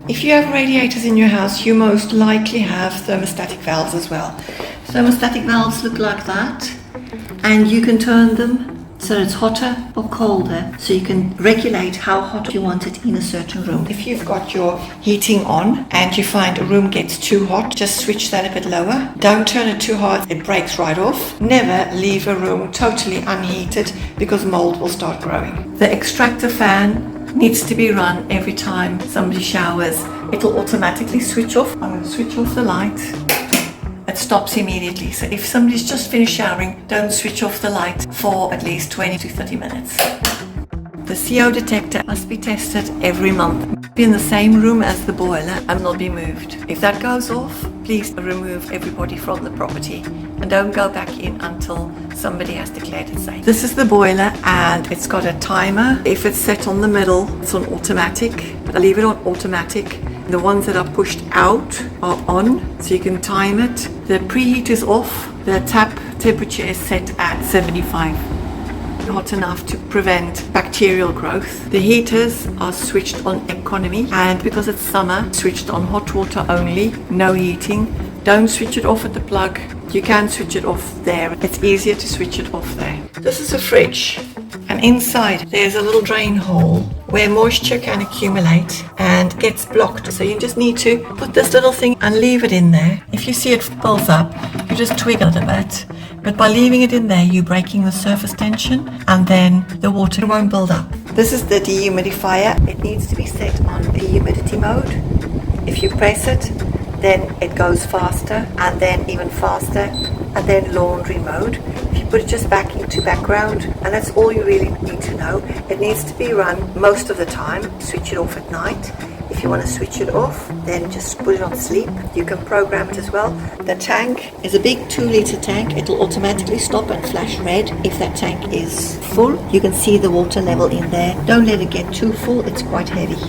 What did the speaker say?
If you have radiators in your house, you most likely have thermostatic valves as well. Thermostatic valves look like that, and you can turn them so it's hotter or colder, so you can regulate how hot you want it in a certain room. If you've got your heating on and you find a room gets too hot, just switch that a bit lower. Don't turn it too hard, it breaks right off. Never leave a room totally unheated because mold will start growing. The extractor fan needs to be run every time somebody showers. It'll automatically switch off. I'm going to switch off the light. It stops immediately. So if somebody's just finished showering, don't switch off the light for at least 20 to 30 minutes. The CO detector must be tested every month. Be in the same room as the boiler and not be moved. If that goes off, please remove everybody from the property and don't go back in until somebody has declared it safe. This is the boiler and it's got a timer. If it's set on the middle, it's on automatic. I leave it on automatic. The ones that are pushed out are on, so you can time it. The preheat is off. The tap temperature is set at 75. Hot enough to prevent bacterial growth. The heaters are switched on economy, and because it's summer, switched on hot water only, no heating. Don't switch it off at the plug. You can switch it off there. It's easier to switch it off there. This is a fridge, and inside there's a little drain hole where moisture can accumulate and gets blocked. So you just need to put this little thing and leave it in there. If you see it fills up, you just twiggle it a bit. But by leaving it in there, you're breaking the surface tension and then the water won't build up. This is the dehumidifier. It needs to be set on the humidity mode. If you press it, then it goes faster and then even faster, and then laundry mode. If you put it just back into background, and that's all you really need to know. It needs to be run most of the time. Switch it off at night. If you want to switch it off, then just put it on sleep. You can program it as well. The tank is a big 2-liter tank. It'll automatically stop and flash red if that tank is full. You can see the water level in there. Don't let it get too full, it's quite heavy.